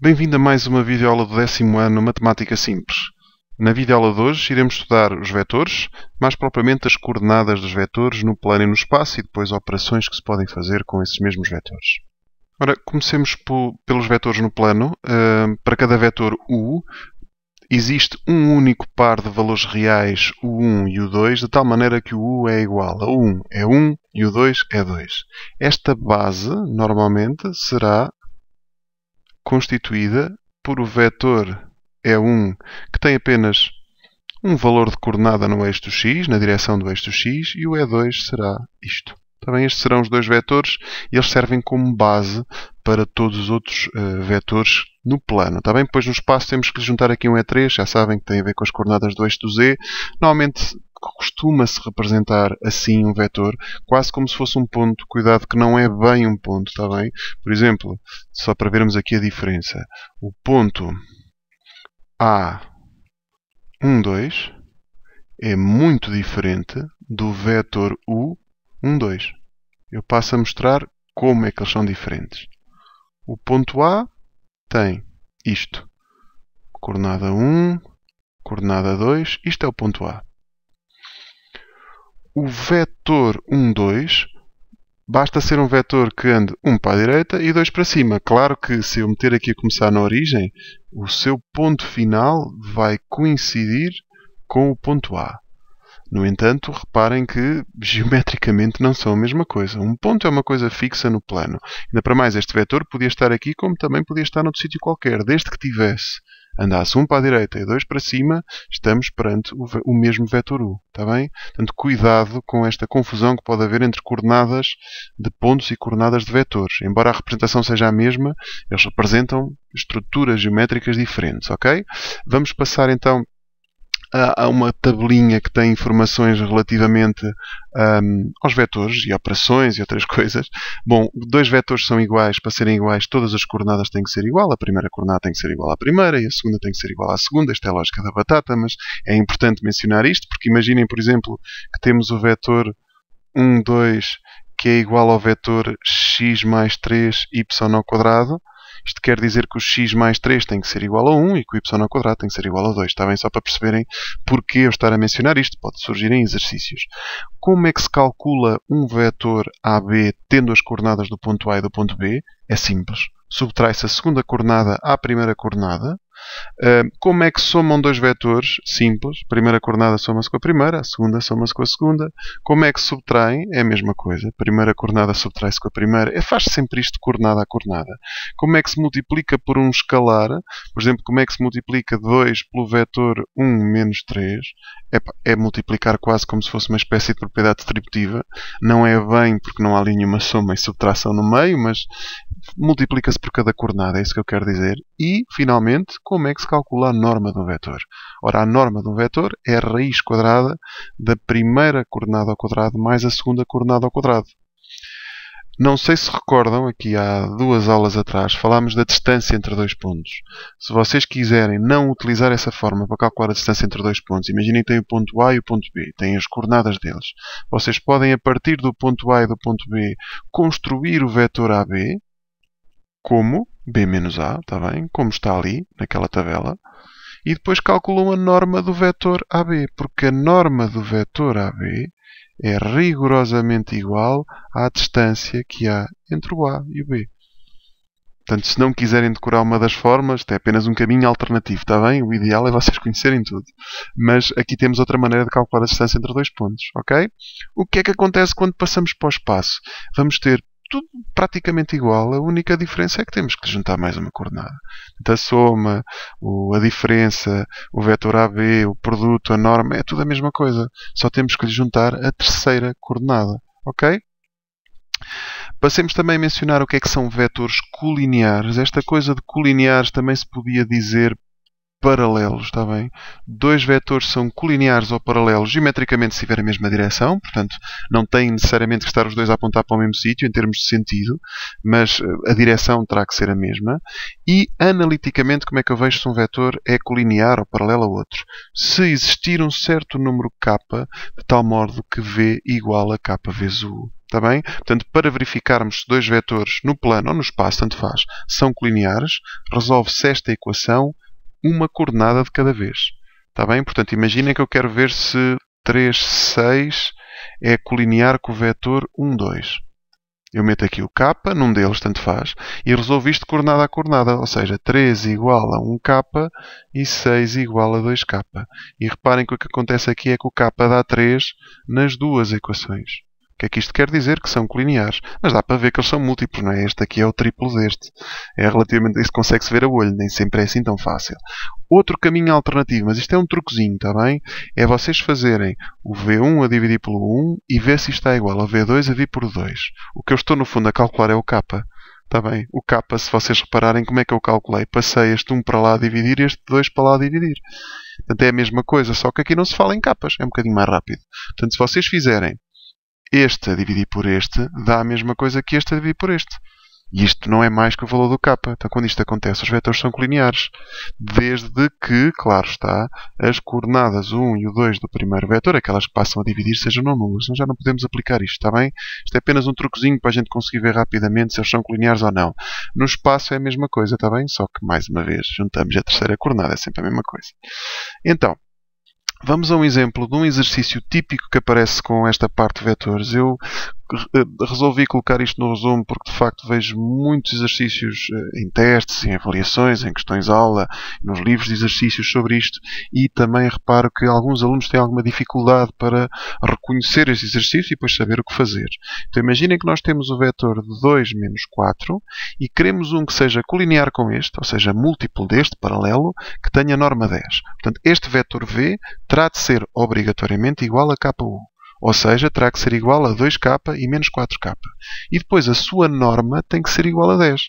Bem-vindo a mais uma videoaula do 10º ano Matemática Simples. Na videoaula de hoje iremos estudar os vetores, mais propriamente as coordenadas dos vetores no plano e no espaço e depois operações que se podem fazer com esses mesmos vetores. Ora, comecemos pelos vetores no plano. Para cada vetor U, existe um único par de valores reais, o 1 e o 2, de tal maneira que o U é igual a 1 é 1 e o 2 é 2. Esta base, normalmente, será constituída por o vetor E1 que tem apenas um valor de coordenada no eixo do x, na direção do eixo do x, e o E2 será isto. Também estes serão os dois vetores e eles servem como base para todos os outros vetores no plano. Também depois no espaço temos que juntar aqui um E3, já sabem que tem a ver com as coordenadas do eixo do z. Normalmente costuma-se representar assim um vetor, quase como se fosse um ponto. Cuidado que não é bem um ponto, está bem? Por exemplo, só para vermos aqui a diferença. O ponto A1, 2 é muito diferente do vetor U1, 2. Eu passo a mostrar como é que eles são diferentes. O ponto A tem isto. Coordenada 1, coordenada 2. Isto é o ponto A. O vetor 1, 2 basta ser um vetor que ande 1 para a direita e 2 para cima. Claro que se eu meter aqui a começar na origem, o seu ponto final vai coincidir com o ponto A. No entanto, reparem que geometricamente não são a mesma coisa. Um ponto é uma coisa fixa no plano. Ainda para mais, este vetor podia estar aqui como também podia estar noutro sítio qualquer. Desde que andasse 1 para a direita e 2 para cima, estamos perante o mesmo vetor U. Está bem? Portanto, cuidado com esta confusão que pode haver entre coordenadas de pontos e coordenadas de vetores. Embora a representação seja a mesma, eles representam estruturas geométricas diferentes. Ok? Vamos passar então a uma tabelinha que tem informações relativamente aos vetores e operações e outras coisas. Bom, dois vetores são iguais. Para serem iguais, todas as coordenadas têm que ser igual. A primeira coordenada tem que ser igual à primeira e a segunda tem que ser igual à segunda. Esta é a lógica da batata, mas é importante mencionar isto, porque imaginem, por exemplo, que temos o vetor 1, 2, que é igual ao vetor x mais 3y ao quadrado. Isto quer dizer que o x mais 3 tem que ser igual a 1 e que o y ao quadrado tem que ser igual a 2. Está bem? Só para perceberem porque eu estar a mencionar isto. Pode surgir em exercícios. Como é que se calcula um vetor AB tendo as coordenadas do ponto A e do ponto B? É simples. Subtrai-se a segunda coordenada à primeira coordenada. Como é que somam dois vetores? Simples. A primeira coordenada soma-se com a primeira, a segunda soma-se com a segunda. Como é que se subtraem? É a mesma coisa. A primeira coordenada subtrai-se com a primeira. Faz sempre isto de coordenada a coordenada. Como é que se multiplica por um escalar? Por exemplo, como é que se multiplica 2 pelo vetor 1 menos 3? É multiplicar quase como se fosse uma espécie de propriedade distributiva. Não é bem porque não há ali nenhuma soma e subtração no meio, mas multiplica-se por cada coordenada, é isso que eu quero dizer. E, finalmente, como é que se calcula a norma de um vetor? Ora, a norma de um vetor é a raiz quadrada da primeira coordenada ao quadrado mais a segunda coordenada ao quadrado. Não sei se recordam, aqui há 2 aulas atrás, falámos da distância entre dois pontos. Se vocês quiserem não utilizar essa forma para calcular a distância entre dois pontos, imaginem que têm o ponto A e o ponto B, têm as coordenadas deles. Vocês podem, a partir do ponto A e do ponto B, construir o vetor AB, como B menos A, está bem? Como está ali, naquela tabela. E depois calculam a norma do vetor AB, porque a norma do vetor AB é rigorosamente igual à distância que há entre o A e o B. Portanto, se não quiserem decorar uma das fórmulas, é apenas um caminho alternativo, está bem? O ideal é vocês conhecerem tudo. Mas aqui temos outra maneira de calcular a distância entre dois pontos, ok? O que é que acontece quando passamos para o espaço? Vamos ter tudo praticamente igual, a única diferença é que temos que juntar mais uma coordenada. Então, a soma, a diferença, o vetor AB, o produto, a norma, é tudo a mesma coisa. Só temos que lhe juntar a terceira coordenada. Ok? Passemos também a mencionar o que é que são vetores colineares. Esta coisa de colineares também se podia dizer paralelos, está bem? Dois vetores são colineares ou paralelos geometricamente se tiver a mesma direção, portanto não têm necessariamente que estar os dois a apontar para o mesmo sítio em termos de sentido, mas a direção terá que ser a mesma. E analiticamente, como é que eu vejo se um vetor é colinear ou paralelo a outro? Se existir um certo número k, de tal modo que V igual a k vezes U. Está bem? Portanto, para verificarmos se dois vetores no plano ou no espaço, tanto faz, são colineares, resolve-se esta equação uma coordenada de cada vez. Está bem? Portanto, imaginem que eu quero ver se 3, 6 é colinear com o vetor 1, 2. Eu meto aqui o k, num deles, tanto faz, e resolvo isto coordenada a coordenada, ou seja, 3 igual a 1k e 6 igual a 2k. E reparem que o que acontece aqui é que o k dá 3 nas duas equações. O que é que isto quer dizer? Que são colineares. Mas dá para ver que eles são múltiplos, não é? Este aqui é o triplo deste. É relativamente... Isso consegue-se ver a olho, nem sempre é assim tão fácil. Outro caminho alternativo, mas isto é um truquezinho, está bem? É vocês fazerem o V1 a dividir pelo 1 e ver se isto está igual a V2 a dividir por 2. O que eu estou, no fundo, a calcular é o k. Está bem? O k, se vocês repararem, como é que eu calculei? Passei este 1 para lá a dividir e este 2 para lá a dividir. Portanto, é a mesma coisa, só que aqui não se fala em capas. É um bocadinho mais rápido. Portanto, se vocês fizerem este a dividir por este, dá a mesma coisa que este a dividir por este. E isto não é mais que o valor do k. Então, quando isto acontece, os vetores são colineares. Desde que, claro está, as coordenadas 1 e o 2 do primeiro vetor, aquelas que passam a dividir, sejam não nulas. Senão já não podemos aplicar isto, está bem? Isto é apenas um truquezinho para a gente conseguir ver rapidamente se eles são colineares ou não. No espaço é a mesma coisa, está bem? Só que, mais uma vez, juntamos a terceira coordenada. É sempre a mesma coisa. Então, vamos a um exemplo de um exercício típico que aparece com esta parte de vetores. Eu resolvi colocar isto no resumo porque, de facto, vejo muitos exercícios em testes, em avaliações, em questões-aula, nos livros de exercícios sobre isto e também reparo que alguns alunos têm alguma dificuldade para reconhecer este exercício e depois saber o que fazer. Então, imaginem que nós temos o vetor de 2 menos 4 e queremos um que seja colinear com este, ou seja, múltiplo deste, paralelo, que tenha norma 10. Portanto, este vetor V terá de ser obrigatoriamente igual a K1. Ou seja, terá que ser igual a 2k e menos 4k. E depois a sua norma tem que ser igual a 10.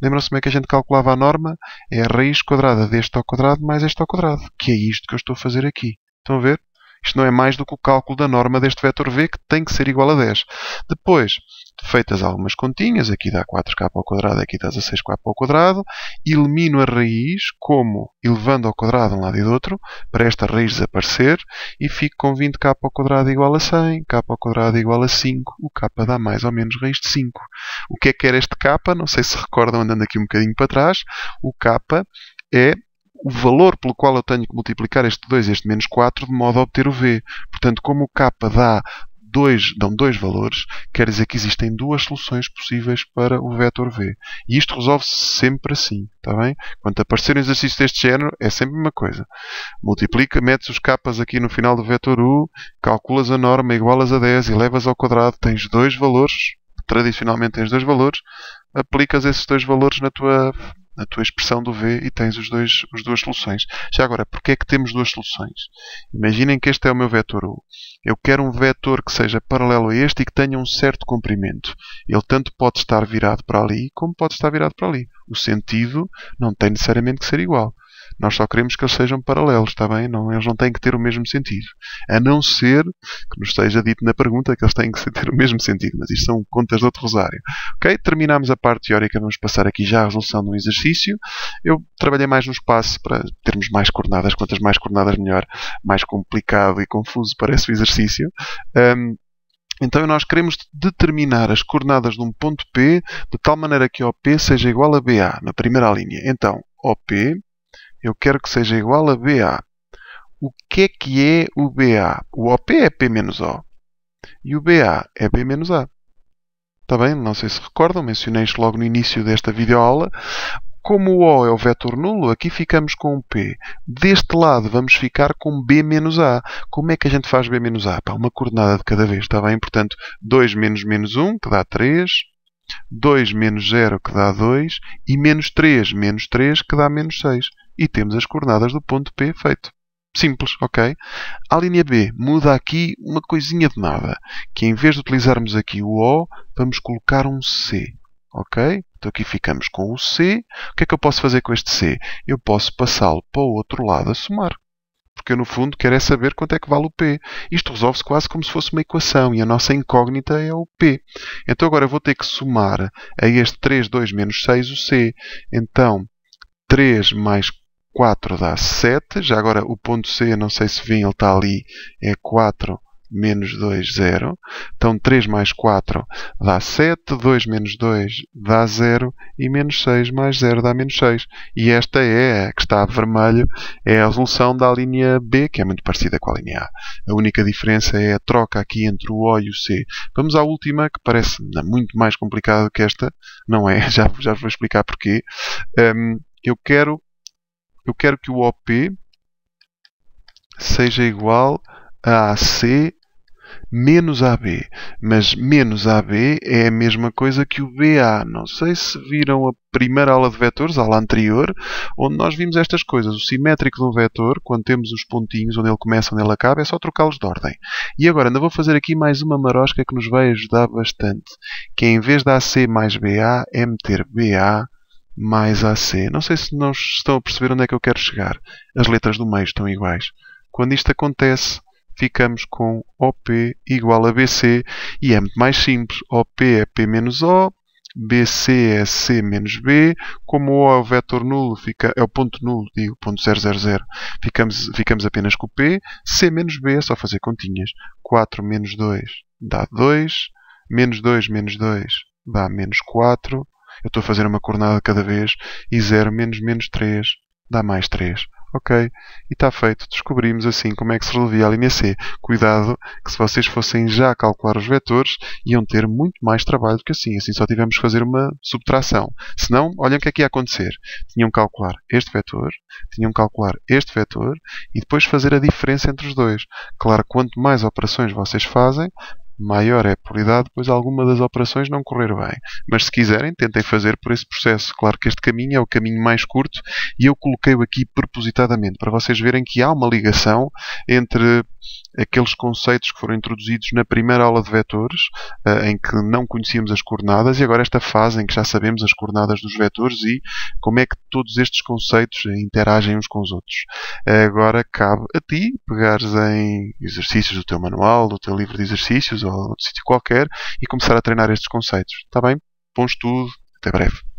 Lembram-se como é que a gente calculava a norma? É a raiz quadrada deste ao quadrado mais este ao quadrado. Que é isto que eu estou a fazer aqui. Estão a ver? Isto não é mais do que o cálculo da norma deste vetor V, que tem que ser igual a 10. Depois, feitas algumas continhas, aqui dá 4k ao quadrado, aqui dá 16k ao quadrado, elimino a raiz como elevando ao quadrado de um lado e do outro, para esta raiz desaparecer, e fico com 20k ao quadrado igual a 100, k ao quadrado igual a 5, o k dá mais ou menos raiz de 5. O que era este k? Não sei se recordam, andando aqui um bocadinho para trás, o k é o valor pelo qual eu tenho que multiplicar este 2 e este menos 4 de modo a obter o V. Portanto, como o k dão dois valores, quer dizer que existem duas soluções possíveis para o vetor V. E isto resolve-se sempre assim, está bem? Quando aparecer um exercício deste género, é sempre a mesma coisa. Multiplica, metes os k's aqui no final do vetor U, calculas a norma, igualas a 10 e levas ao quadrado, tens dois valores, tradicionalmente tens dois valores, aplicas esses dois valores na tua expressão do V e tens as duas soluções. Já agora, porquê é que temos duas soluções? Imaginem que este é o meu vetor U. Eu quero um vetor que seja paralelo a este e que tenha um certo comprimento. Ele tanto pode estar virado para ali, como pode estar virado para ali. O sentido não tem necessariamente que ser igual. Nós só queremos que eles sejam paralelos, está bem? Eles não têm que ter o mesmo sentido. A não ser que nos esteja dito na pergunta que eles têm que ter o mesmo sentido. Mas isto são contas de outro rosário. Ok? Terminamos a parte teórica. Vamos passar aqui já à resolução de um exercício. Eu trabalhei mais no espaço para termos mais coordenadas. Quantas mais coordenadas, melhor. Mais complicado e confuso parece o exercício. Então, nós queremos determinar as coordenadas de um ponto P de tal maneira que OP seja igual a BA, na primeira linha. Então, OP... eu quero que seja igual a BA. O que é o BA? O OP é P menos O. E o BA é B menos A. Está bem? Não sei se recordam, mencionei isto logo no início desta videoaula. Como o O é o vetor nulo, aqui ficamos com um P. Deste lado vamos ficar com B menos A. Como é que a gente faz B menos A? Uma coordenada de cada vez, está bem? Portanto, 2 menos menos 1, que dá 3. 2 menos 0, que dá 2. E menos 3 menos 3, que dá menos 6. E temos as coordenadas do ponto P feito. Simples, ok? A linha B muda aqui uma coisinha de nada, que em vez de utilizarmos aqui o O, vamos colocar um C, ok? Então aqui ficamos com o C. O que é que eu posso fazer com este C? Eu posso passá-lo para o outro lado a somar. Porque eu, no fundo, quero é saber quanto é que vale o P. Isto resolve-se quase como se fosse uma equação e a nossa incógnita é o P. Então agora eu vou ter que somar a este 3, 2 menos 6 o C. Então, 3 mais 4 dá 7. Já agora o ponto C, não sei se vêem, ele está ali, é 4 menos 2, 0. Então 3 mais 4 dá 7, 2 menos 2 dá 0 e menos 6 mais 0 dá menos 6. E esta é, a que está a vermelho, é a resolução da linha B, que é muito parecida com a linha A. A única diferença é a troca aqui entre o O e o C. Vamos à última, que parece muito mais complicada do que esta. Não é, já vos vou explicar porquê. Eu quero que o OP seja igual a AC menos AB. Mas menos AB é a mesma coisa que o BA. Não sei se viram a primeira aula de vetores, a aula anterior, onde nós vimos estas coisas. O simétrico de um vetor, quando temos os pontinhos onde ele começa e onde ele acaba, é só trocá-los de ordem. E agora ainda vou fazer aqui mais uma marosca que nos vai ajudar bastante, que é, em vez de AC mais BA, é meter BA mais AC. Não sei se não estão a perceber onde é que eu quero chegar. As letras do meio estão iguais. Quando isto acontece, ficamos com OP igual a BC e é muito mais simples. OP é P menos O, BC é C menos B. Como O é o vetor nulo, é o ponto nulo, digo, ponto 0, 0, 0. Ficamos apenas com o P. C menos B é só fazer continhas. 4 menos 2 dá 2. Menos 2 menos 2 dá menos 4. Eu estou a fazer uma coordenada cada vez. E 0 menos menos 3 dá mais 3. Ok, e está feito. Descobrimos assim como é que se resolvia a linha C. Cuidado, que se vocês fossem já calcular os vetores, iam ter muito mais trabalho do que assim. Assim só tivemos que fazer uma subtração. Se não, olhem o que é que ia acontecer. Tinham que calcular este vetor, tinham que calcular este vetor e depois fazer a diferença entre os dois. Claro, quanto mais operações vocês fazem, maior é a probabilidade de depois alguma das operações não correr bem. Mas se quiserem, tentem fazer por esse processo. Claro que este caminho é o caminho mais curto e eu coloquei-o aqui propositadamente para vocês verem que há uma ligação entre aqueles conceitos que foram introduzidos na primeira aula de vetores, em que não conhecíamos as coordenadas, e agora esta fase em que já sabemos as coordenadas dos vetores e como é que todos estes conceitos interagem uns com os outros. Agora cabe a ti pegares em exercícios do teu manual, do teu livro de exercícios ou de sítio qualquer e começar a treinar estes conceitos. Está bem? Bom estudo. Até breve.